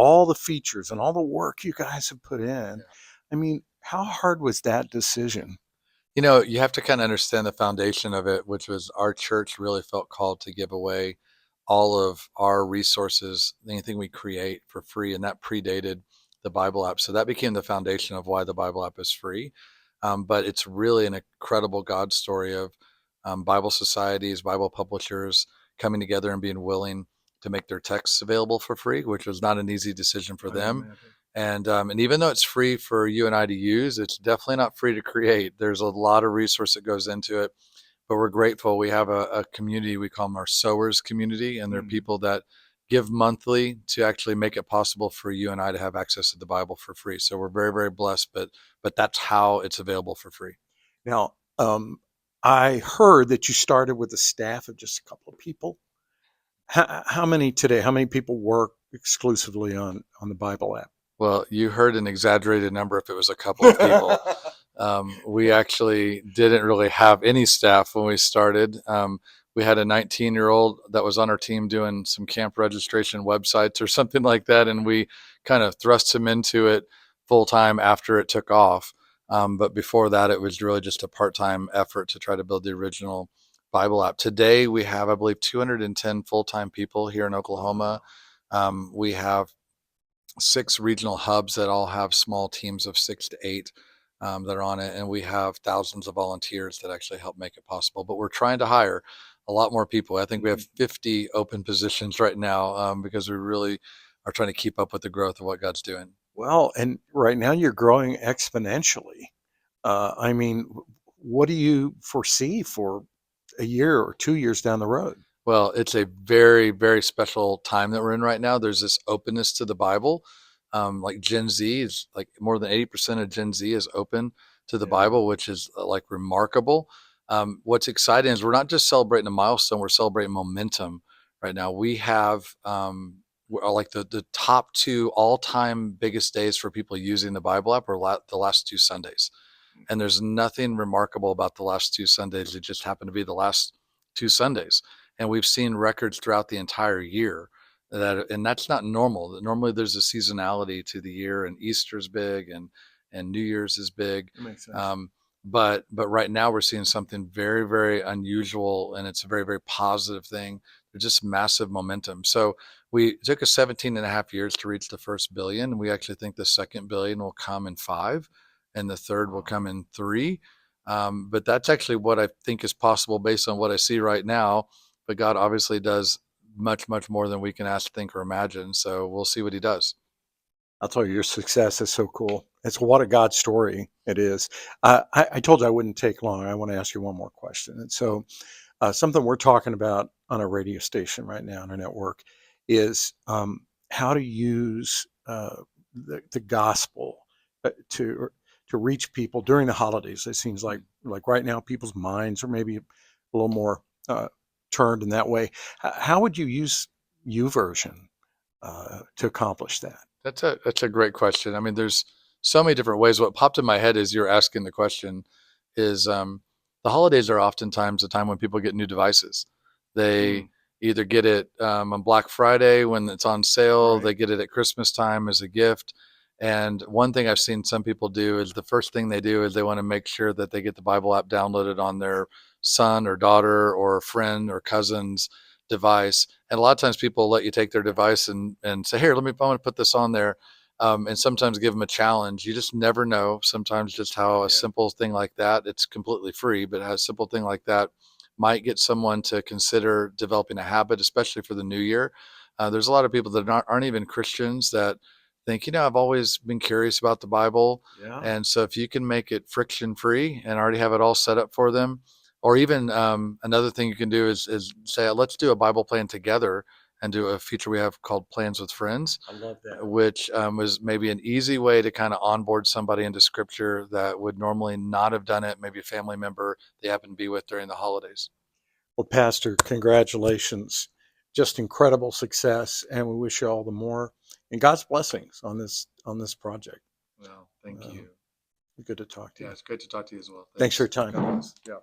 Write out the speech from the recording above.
all the features and all the work you guys have put in. Yeah. I mean, how hard was that decision? You have to kind of understand the foundation of it, which was our church really felt called to give away all of our resources, anything we create for free, and that predated the Bible app. So that became the foundation of why the Bible app is free. But it's really an incredible God story of Bible societies, Bible publishers coming together and being willing to make their texts available for free, which was not an easy decision for I can them. imagine. And even though it's free for you and I to use, it's definitely not free to create. There's a lot of resource that goes into it, but we're grateful. We have a community, we call them our sowers community, and they're Mm. people that give monthly to actually make it possible for you and I to have access to the Bible for free. So we're very, very blessed, but that's how it's available for free. Now, I heard that you started with a staff of just a couple of people. How many today? How many people work exclusively on the Bible app? Well, you heard an exaggerated number if it was a couple of people. We actually didn't really have any staff when we started. We had a 19-year-old that was on our team doing some camp registration websites or something like that, and we kind of thrust him into it full time after it took off. But before that, it was really just a part-time effort to try to build the original Bible app. Today, we have, I believe, 210 full-time people here in Oklahoma. We have 6 regional hubs that all have small teams of 6 to 8 that are on it, and we have thousands of volunteers that actually help make it possible. But we're trying to hire a lot more people. I think we have 50 open positions right now because we really are trying to keep up with the growth of what God's doing. Well, and right now you're growing exponentially. I mean, what do you foresee for a year or 2 years down the road? Well, it's a very, very special time that we're in right now. There's this openness to the Bible. Like Gen Z is like more than 80% of Gen Z is open to the Yeah. Bible, which is like remarkable. What's exciting is we're not just celebrating a milestone, we're celebrating momentum right now. We have like the top 2 all-time biggest days for people using the Bible app are the last 2 Sundays. And there's nothing remarkable about the last 2 Sundays. It just happened to be the last 2 Sundays. And we've seen records throughout the entire year and that's not normal. Normally there's a seasonality to the year, and Easter's big and New Year's is big. That makes sense. Um, but right now we're seeing something very, very unusual, and it's a very, very positive thing. There's just massive momentum. So we took us 17 and a half years to reach the first billion. We actually think the second billion will come in 5, and the third will Wow. come in 3. But that's actually what I think is possible based on what I see right now. But God obviously does much, much more than we can ask, think, or imagine. So we'll see what he does. I'll tell you, your success is so cool. It's what a God story it is. I told you I wouldn't take long. I want to ask you one more question. And so, something we're talking about on a radio station right now on our network is how to use the gospel to reach people during the holidays. It seems like right now people's minds are maybe a little more turned in that way. How would you use YouVersion to accomplish that? That's a great question. I mean, there's so many different ways. What popped in my head as you're asking the question is the holidays are oftentimes a time when people get new devices. They Mm, either get it on Black Friday when it's on sale, right. they get it at Christmas time as a gift. And one thing I've seen some people do is the first thing they do is they want to make sure that they get the Bible app downloaded on their son or daughter or friend or cousin's device. And a lot of times people let you take their device and say, here, I want to put this on there. And sometimes give them a challenge. You just never know. Sometimes just how a Yeah. simple thing like that, it's completely free, but a simple thing like that might get someone to consider developing a habit, especially for the new year. There's a lot of people that aren't even Christians that think, I've always been curious about the Bible. Yeah. And so if you can make it friction free and already have it all set up for them, or even another thing you can do is say, let's do a Bible plan together and do a feature we have called Plans with Friends, I love that. which is maybe an easy way to kind of onboard somebody into scripture that would normally not have done it, maybe a family member they happen to be with during the holidays. Well, Pastor, congratulations. Just incredible success, and we wish you all the more and God's blessings on this project. Well, thank Um, you. good to talk to Yeah, you. it's great to talk to you as well. Thanks for your Thanks. God time. bless. Yeah.